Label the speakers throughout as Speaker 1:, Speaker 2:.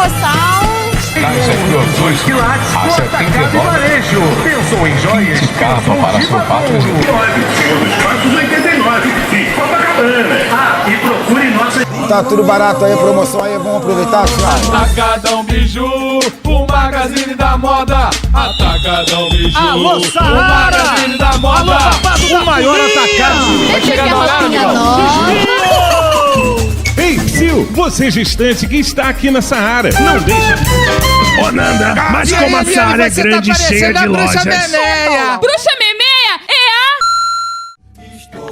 Speaker 1: promoção.
Speaker 2: Produtos quilates no Atacado e Varejo. Pensou em joias?
Speaker 3: Capa para sua pátria.
Speaker 2: Dos 89 e Copacabana. E procure nossa...
Speaker 4: Tá tudo barato aí, promoção aí, vamos aproveitar, senhora.
Speaker 5: Atacadão Biju, o magazine da moda. Atacadão Biju,
Speaker 6: alô, Saara!
Speaker 5: O magazine da moda.
Speaker 6: O maior atacado.
Speaker 1: Vai chegar a roupinha nova.
Speaker 6: Ei, Sil, você gestante que está aqui na Saara, não deixa...
Speaker 7: Ô, Nanda, mas como a Saara é grande e cheia de lojas...
Speaker 1: Bruxa Memeia é a...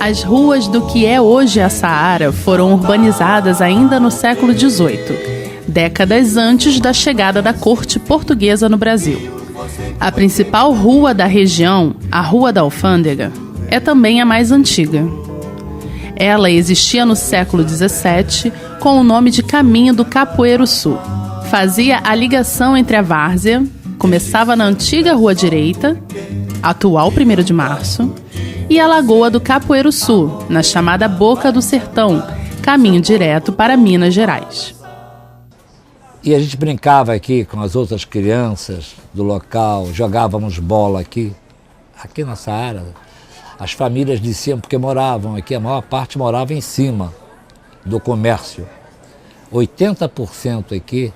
Speaker 8: As ruas do que é hoje a Saara foram urbanizadas ainda no século XVIII, décadas antes da chegada da corte portuguesa no Brasil. A principal rua da região, a Rua da Alfândega, é também a mais antiga. Ela existia no século XVII com o nome de Caminho do Capoeiro Sul. Fazia a ligação entre a várzea, começava na antiga Rua Direita, atual 1º de Março, e a Lagoa do Capoeiro Sul, na chamada Boca do Sertão, caminho direto para Minas Gerais.
Speaker 9: E a gente brincava aqui com as outras crianças do local, jogávamos bola aqui na Saara. As famílias desciam porque moravam aqui, a maior parte morava em cima do comércio. 80% aqui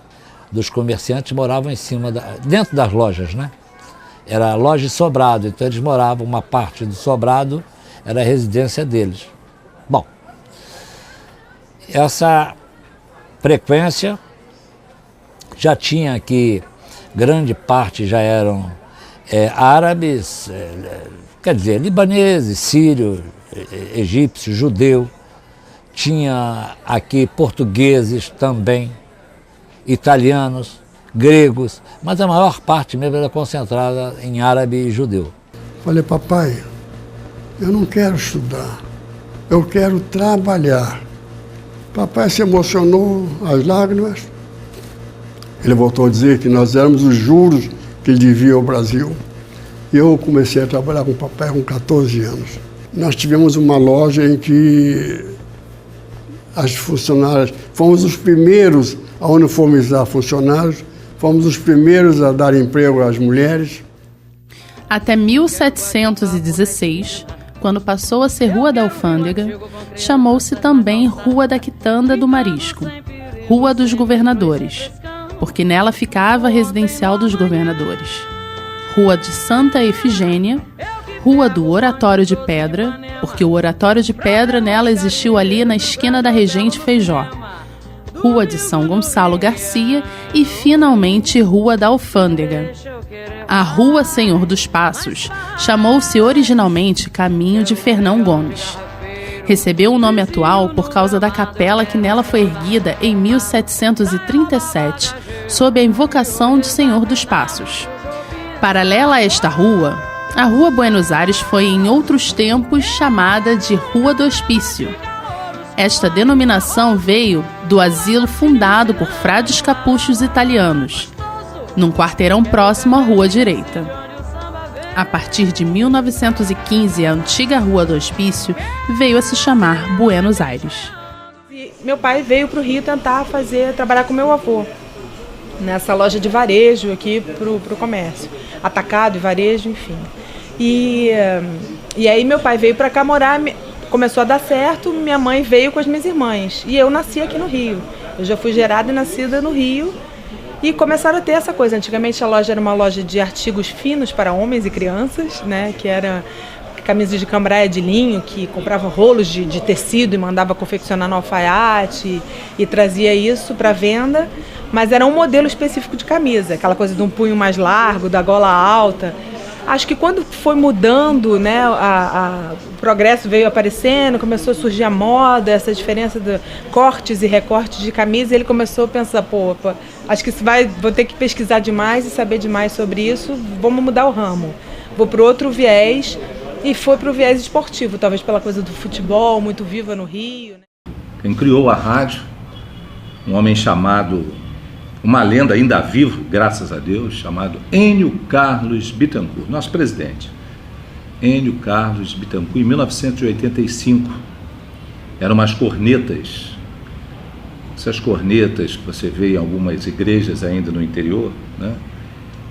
Speaker 9: dos comerciantes moravam em cima, dentro das lojas, né? Era loja de sobrado, então eles moravam, uma parte do sobrado era a residência deles. Bom, essa frequência já tinha aqui, grande parte já eram árabes, quer dizer, libaneses, sírios, egípcios, judeu. Tinha aqui portugueses também, italianos, gregos, mas a maior parte mesmo era concentrada em árabe e judeu.
Speaker 10: Falei, papai, eu não quero estudar, eu quero trabalhar. Papai se emocionou, as lágrimas. Ele voltou a dizer que nós éramos os juros que ele devia ao Brasil. E eu comecei a trabalhar com o papai com 14 anos. Nós tivemos uma loja em que as funcionárias, fomos os primeiros a uniformizar funcionários, fomos os primeiros a dar emprego às mulheres.
Speaker 8: Até 1716, quando passou a ser Rua da Alfândega, chamou-se também Rua da Quitanda do Marisco, Rua dos Governadores, porque nela ficava a residencial dos governadores. Rua de Santa Efigênia, Rua do Oratório de Pedra, porque o Oratório de Pedra nela existiu ali na esquina da Regente Feijó. Rua de São Gonçalo Garcia e, finalmente, Rua da Alfândega. A Rua Senhor dos Passos chamou-se originalmente Caminho de Fernão Gomes. Recebeu o nome atual por causa da capela que nela foi erguida em 1737, sob a invocação de Senhor dos Passos. Paralela a esta rua, a Rua Buenos Aires foi em outros tempos chamada de Rua do Hospício. Esta denominação veio do asilo fundado por frades capuchos italianos, num quarteirão próximo à Rua Direita. A partir de 1915, a antiga Rua do Hospício veio a se chamar Buenos Aires.
Speaker 11: Meu pai veio para o Rio tentar trabalhar com meu avô, nessa loja de varejo aqui para o comércio, atacado e varejo, enfim. E aí meu pai veio para cá morar, começou a dar certo, minha mãe veio com as minhas irmãs e eu nasci aqui no Rio. Eu já fui gerada e nascida no Rio e começaram a ter essa coisa. Antigamente a loja era uma loja de artigos finos para homens e crianças, né, que era camisas de cambraia de linho, que comprava rolos de tecido e mandava confeccionar no alfaiate e trazia isso para venda, mas era um modelo específico de camisa, aquela coisa de um punho mais largo, da gola alta. Acho que quando foi mudando, né, o progresso veio aparecendo, começou a surgir a moda, essa diferença de cortes e recortes de camisa, ele começou a pensar, acho que vou ter que pesquisar demais e saber demais sobre isso, vamos mudar o ramo. Vou para outro viés, e foi para o viés esportivo, talvez pela coisa do futebol, muito viva no Rio. Né?
Speaker 12: Quem criou a rádio, um homem chamado, uma lenda ainda viva, graças a Deus, chamado Enio Carlos Bittencourt, nosso presidente. Enio Carlos Bittencourt, em 1985, eram umas cornetas essas cornetas que você vê em algumas igrejas ainda no interior, né?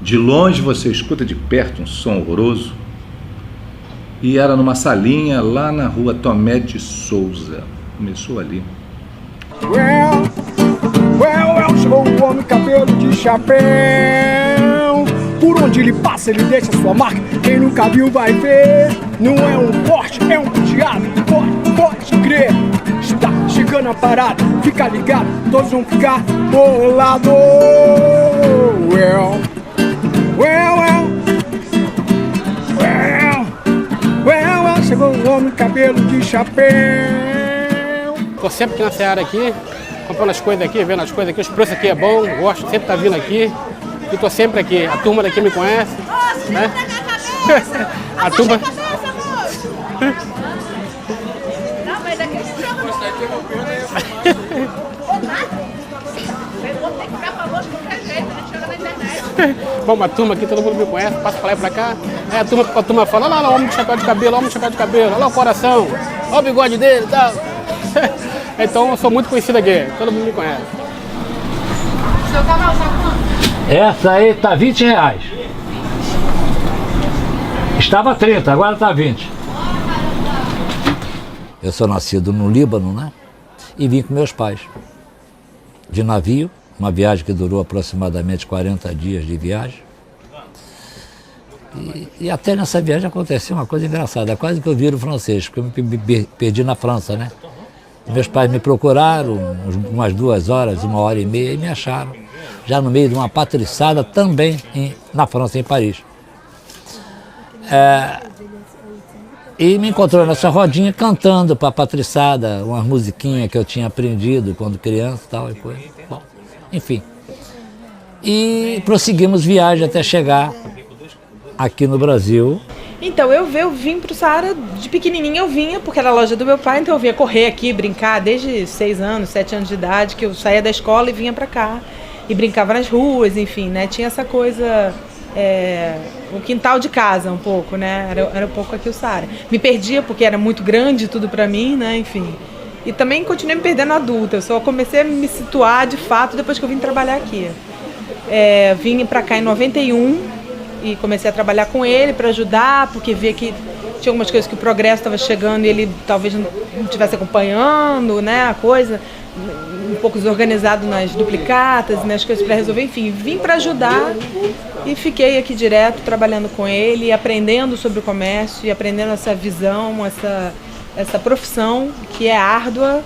Speaker 12: De longe você escuta de perto um som horroroso. E era numa salinha lá na rua Tomé de Souza. Começou ali.
Speaker 3: Chegou o homem cabelo de chapéu. Por onde ele passa, ele deixa sua marca. Quem nunca viu vai ver. Não é um forte, é um diabo. Pode crer. Está chegando a parada, fica ligado. Todos vão ficar bolados. Chegou o homem cabelo de chapéu.
Speaker 13: Tô sempre aqui na Seara aqui, comprando as coisas aqui, vendo as coisas aqui, os preços aqui é bom, gosto, sempre tá vindo aqui. E tô sempre aqui, a turma daqui me conhece, né? A turma... Bom, a turma aqui, todo mundo me conhece, passa pra lá e pra cá. Aí a turma fala, olha lá, o homem de chapéu de cabelo, olha lá o coração, olha o bigode dele e tal. Então eu sou muito conhecido aqui, todo mundo me conhece.
Speaker 1: Seu canal tá quanto?
Speaker 9: Essa aí tá R$20. Estava 30, agora tá 20. Eu sou nascido no Líbano, né? E vim com meus pais. De navio, uma viagem que durou aproximadamente 40 dias de viagem. E até nessa viagem aconteceu uma coisa engraçada, quase que eu viro francês, porque eu me perdi na França, né? Meus pais me procuraram umas 2 horas, 1h30 e me acharam, já no meio de uma patriçada também na França, em Paris. E me encontrou nessa rodinha cantando para a patriçada, umas musiquinhas que eu tinha aprendido quando criança e tal. Bom, enfim. E prosseguimos viagem até chegar aqui no Brasil.
Speaker 11: Então, eu vim pro Saara de pequenininha, eu vinha, porque era a loja do meu pai, então eu vinha correr aqui, brincar, desde 6 anos, 7 anos de idade, que eu saía da escola e vinha pra cá. E brincava nas ruas, enfim, né? Tinha essa coisa, o quintal de casa um pouco, né? Era um pouco aqui o Saara. Me perdia porque era muito grande tudo pra mim, né? Enfim. E também continuei me perdendo adulta, eu só comecei a me situar de fato depois que eu vim trabalhar aqui. Vim pra cá em 91, e comecei a trabalhar com ele para ajudar, porque via que tinha algumas coisas que o progresso estava chegando e ele talvez não estivesse acompanhando, né, a coisa, um pouco desorganizado nas duplicatas, nas coisas para resolver, enfim, vim para ajudar e fiquei aqui direto trabalhando com ele, aprendendo sobre o comércio e aprendendo essa visão, essa profissão que é árdua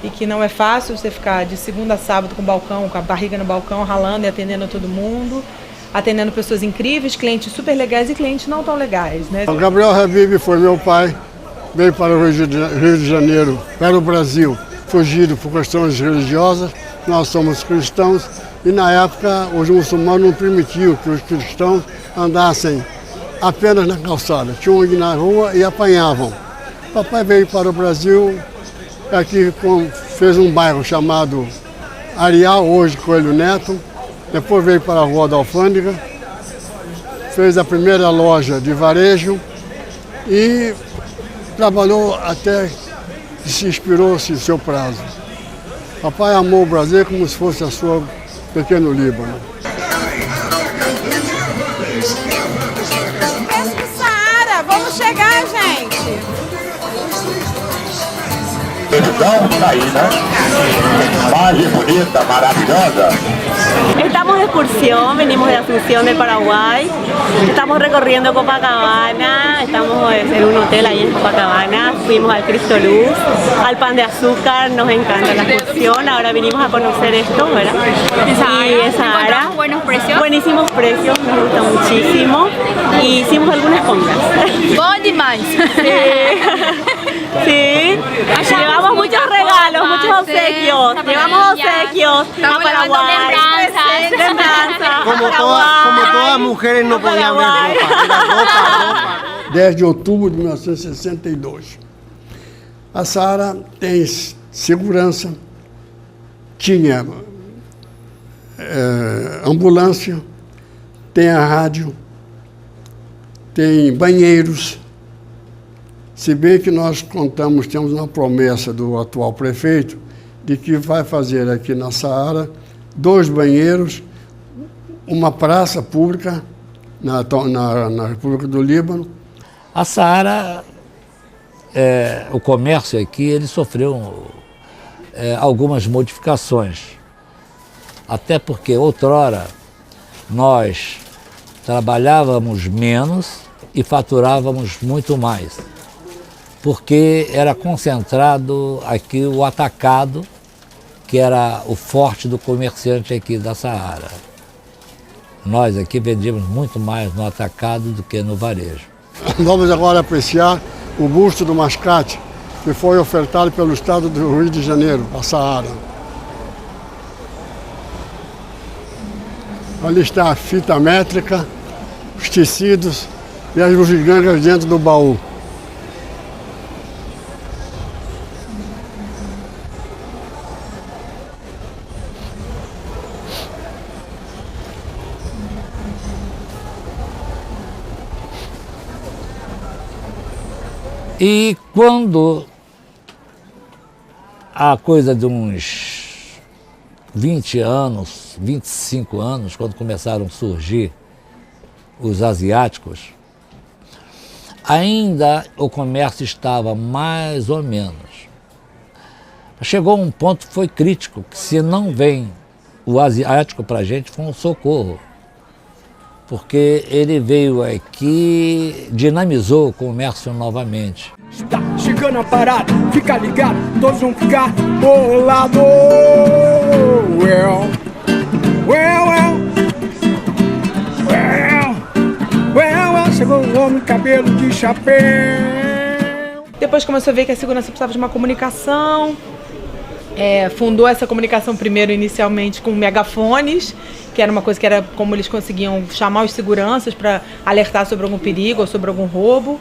Speaker 11: e que não é fácil você ficar de segunda a sábado com o balcão, com a barriga no balcão, ralando e atendendo a todo mundo. Atendendo pessoas incríveis, clientes super legais e clientes não tão legais, né?
Speaker 10: O Gabriel Habib foi meu pai, veio para o Rio de Janeiro, para o Brasil, fugido por questões religiosas. Nós somos cristãos e na época os muçulmanos não permitiam que os cristãos andassem apenas na calçada. Tinham que ir na rua e apanhavam. Papai veio para o Brasil, aqui fez um bairro chamado Areal, hoje Coelho Neto. Depois veio para a Rua da Alfândega, fez a primeira loja de varejo e trabalhou até que se expirou-se seu prazo. Papai amou o Brasil como se fosse a sua pequeno Líbano.
Speaker 1: Saara, vamos chegar, gente!
Speaker 2: Imagem bonita, maravilhosa.
Speaker 14: Estamos de excursión, venimos de Asunción del Paraguay, estamos recorriendo Copacabana, estamos en un hotel ahí en Copacabana, fuimos al Cristo Luz, al Pan de Azúcar, nos encanta la excursión, ahora vinimos a conocer esto, ¿verdad? Y en Saara,
Speaker 1: buenos precios.
Speaker 14: Buenísimos precios, nos gusta muchísimo y hicimos algunas compras.
Speaker 1: Bom demais!
Speaker 14: Sí, llevamos muchos regalos, muchos obsequios, llevamos obsequios a Paraguay.
Speaker 3: Como todas as mulheres não podiam ver roupa. 10 de outubro de 1962. A Saara tem segurança, tinha ambulância, tem a rádio, tem banheiros. Se bem que nós temos uma promessa do atual prefeito
Speaker 10: e que vai fazer aqui na Saara 2 banheiros, uma praça pública na República do Líbano.
Speaker 9: A Saara, o comércio aqui, ele sofreu algumas modificações. Até porque outrora nós trabalhávamos menos e faturávamos muito mais, porque era concentrado aqui o atacado, que era o forte do comerciante aqui da Saara. Nós aqui vendíamos muito mais no atacado do que no varejo.
Speaker 10: Vamos agora apreciar o busto do Mascate, que foi ofertado pelo Estado do Rio de Janeiro, a Saara. Ali está a fita métrica, os tecidos e as bugigangas dentro do baú.
Speaker 9: E quando há coisa de uns 20 anos, 25 anos, quando começaram a surgir os asiáticos, ainda o comércio estava mais ou menos. Chegou um ponto que foi crítico, que se não vem o asiático para a gente, foi um socorro. Porque ele veio aqui, dinamizou o comércio novamente.
Speaker 3: Está chegando a parada, fica ligado, todos vão ficar bolados. Chegou um homem, cabelo de chapéu.
Speaker 11: Depois começou a ver que a segurança precisava de uma comunicação. Fundou essa comunicação primeiro inicialmente com megafones, que era uma coisa que era como eles conseguiam chamar os seguranças para alertar sobre algum perigo ou sobre algum roubo.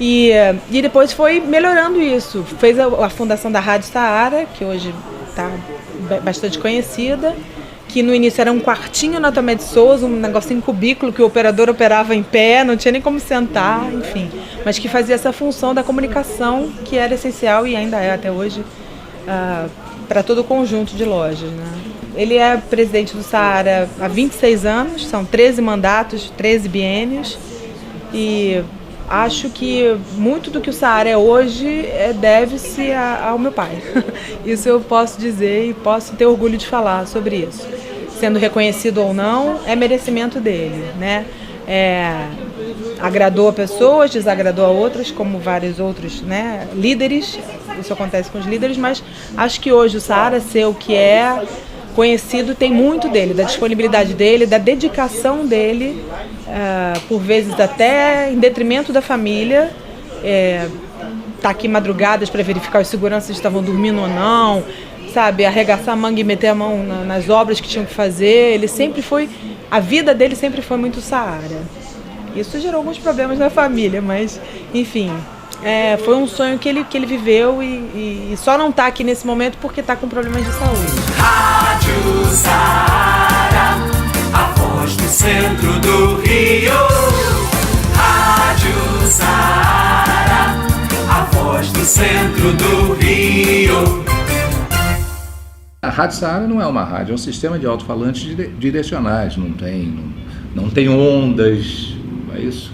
Speaker 11: E depois foi melhorando isso. Fez a fundação da Rádio Saara, que hoje está bastante conhecida, que no início era um quartinho na Tomé de Souza, um negocinho cubículo que o operador operava em pé, não tinha nem como sentar, enfim. Mas que fazia essa função da comunicação, que era essencial e ainda é até hoje, para todo o conjunto de lojas, né? Ele é presidente do Saara há 26 anos, são 13 mandatos, 13 biênios, e acho que muito do que o Saara é hoje deve-se ao meu pai. Isso eu posso dizer e posso ter orgulho de falar sobre isso. Sendo reconhecido ou não, é merecimento dele, né? Agradou a pessoas, desagradou a outras, como vários outros, né, líderes. Isso acontece com os líderes, mas acho que hoje o Saara ser o que é conhecido tem muito dele, da disponibilidade dele, da dedicação dele, por vezes até em detrimento da família. Tá aqui madrugadas para verificar os seguranças se estavam dormindo ou não, sabe, arregaçar a manga e meter a mão nas obras que tinham que fazer. Ele sempre foi, a vida dele sempre foi muito Saara. Isso gerou alguns problemas na família, mas enfim, foi um sonho que ele viveu e só não está aqui nesse momento porque está com problemas de saúde.
Speaker 15: Rádio Saara, a voz do centro do Rio. Rádio Saara, a voz do centro do Rio.
Speaker 12: A Rádio Saara não é uma rádio, é um sistema de alto-falantes direcionais, não tem ondas, não é isso?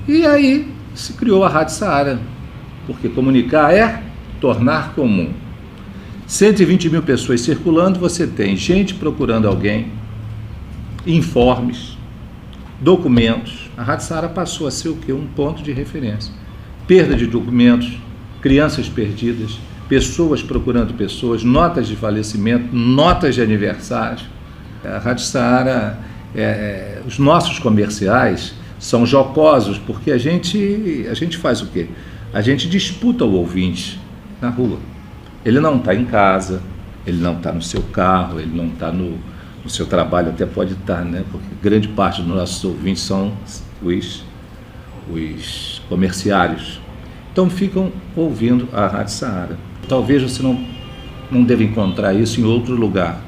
Speaker 12: E aí se criou a Rádio Saara, porque comunicar é tornar comum. 120 mil pessoas circulando, você tem gente procurando alguém, informes, documentos. A Rádio Saara passou a ser o quê? Um ponto de referência. Perda de documentos, crianças perdidas, pessoas procurando pessoas, notas de falecimento, notas de aniversário. A Rádio Saara, os nossos comerciais são jocosos, porque a gente faz o quê? A gente disputa o ouvinte na rua. Ele não está em casa, ele não está no seu carro, ele não está no seu trabalho, até pode estar, né? Porque grande parte dos nossos ouvintes são os comerciários. Então ficam ouvindo a Rádio Saara. Talvez você não deva encontrar isso em outro lugar,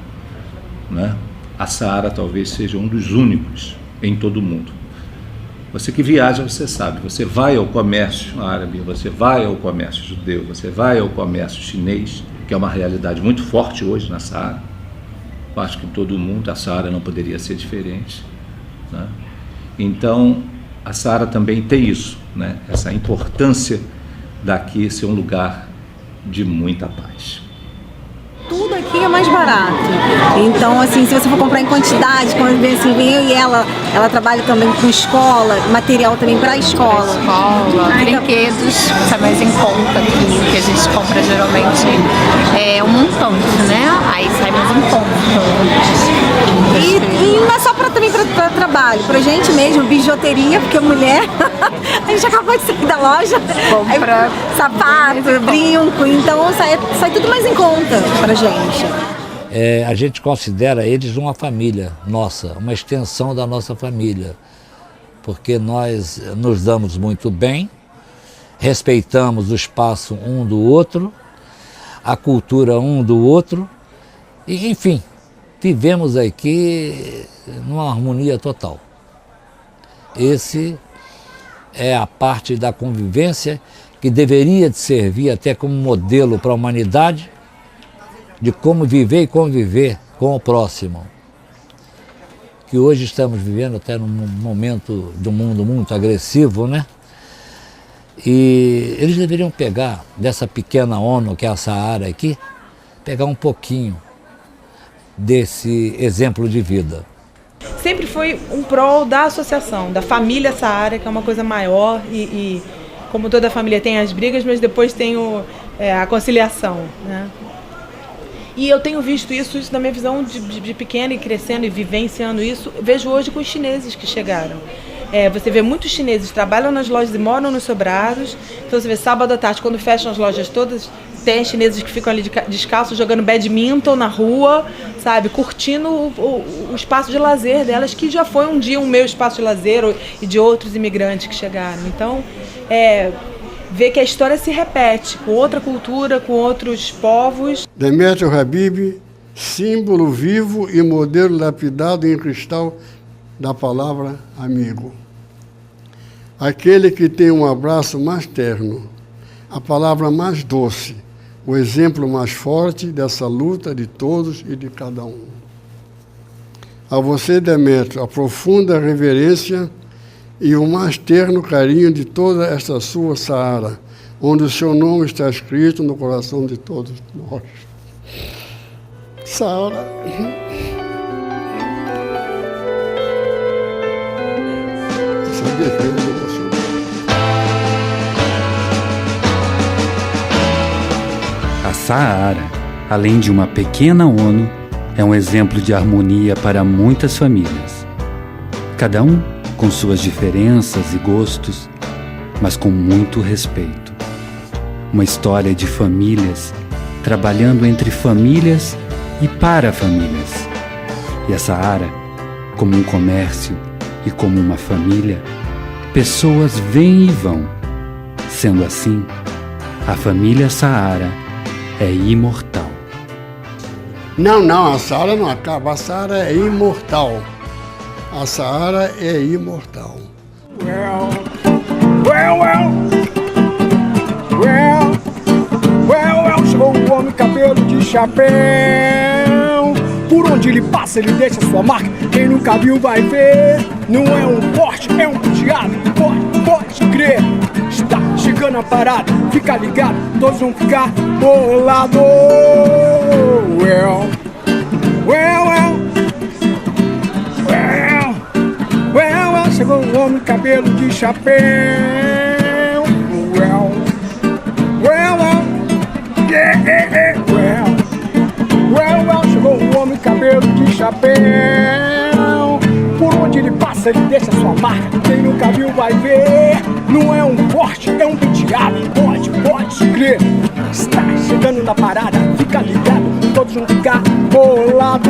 Speaker 12: né? A Saara talvez seja um dos únicos em todo o mundo. Você que viaja, você sabe, você vai ao comércio árabe, você vai ao comércio judeu, você vai ao comércio chinês, que é uma realidade muito forte hoje na Saara. Eu acho que todo mundo, a Saara não poderia ser diferente, né? Então, a Saara também tem isso, né? Essa importância daqui ser um lugar de muita paz.
Speaker 16: Tudo aqui é mais barato. Então, assim, se você for comprar em quantidade, quando vem assim, vem eu e ela trabalha também com escola, material também para escola.
Speaker 1: Brinquedos, sai mais em conta aqui, que a gente compra geralmente um montante, né? Aí sai mais em conta.
Speaker 16: E não é só também para trabalho, pra gente mesmo, bijuteria, porque mulher, a gente acabou de sair da loja, compra sapato, brinco, então sai tudo mais em conta pra gente.
Speaker 9: A gente considera eles uma família nossa, uma extensão da nossa família, porque nós nos damos muito bem, respeitamos o espaço um do outro, a cultura um do outro, e enfim, vivemos aqui numa harmonia total. Esse é a parte da convivência que deveria de servir até como modelo para a humanidade de como viver e conviver com o próximo. Que hoje estamos vivendo até num momento de um mundo muito agressivo, né? E eles deveriam pegar dessa pequena ONU que é a Saara aqui, pegar um pouquinho desse exemplo de vida.
Speaker 11: Sempre foi um prol da associação, da família Saara, que é uma coisa maior e como toda família tem as brigas, mas depois tem a conciliação, né? E eu tenho visto isso na minha visão de pequena e crescendo e vivenciando isso, vejo hoje com os chineses que chegaram. Você vê muitos chineses que trabalham nas lojas e moram nos sobrados, então você vê sábado à tarde, quando fecham as lojas todas, tem chineses que ficam ali descalços, jogando badminton na rua, sabe, curtindo o espaço de lazer delas, que já foi um dia o meu espaço de lazer e de outros imigrantes que chegaram. Então, ver que a história se repete com outra cultura, com outros povos.
Speaker 10: Demétrio Habib, símbolo vivo e modelo lapidado em cristal da palavra amigo. Aquele que tem um abraço mais terno, a palavra mais doce, o exemplo mais forte dessa luta de todos e de cada um. A você, Demétrio, a profunda reverência e o mais terno carinho de toda esta sua Saara, onde o seu nome está escrito no coração de todos nós. Saara.
Speaker 17: A Saara, além de uma pequena ONU, é um exemplo de harmonia para muitas famílias. Cada um com suas diferenças e gostos, mas com muito respeito. Uma história de famílias, trabalhando entre famílias e para famílias. E a Saara, como um comércio e como uma família, pessoas vêm e vão. Sendo assim, a família Saara é imortal.
Speaker 10: Não, a Saara não acaba, a Saara é imortal. A Saara é imortal.
Speaker 3: Chegou o homem cabelo de chapéu. Por onde ele passa, ele deixa sua marca. Quem nunca viu vai ver. Não é um porte, é um teatro. Pode crer. Está chegando a parada, fica ligado. Todos vão ficar bolados. Chegou o homem cabelo de chapéu. Chegou o homem cabelo de chapéu. Por onde ele passa, ele deixa sua marca. Quem nunca viu vai ver. Não é um corte, é um penteado. Pode crer. Está chegando na parada, fica ligado. Todos vão ficar bolados.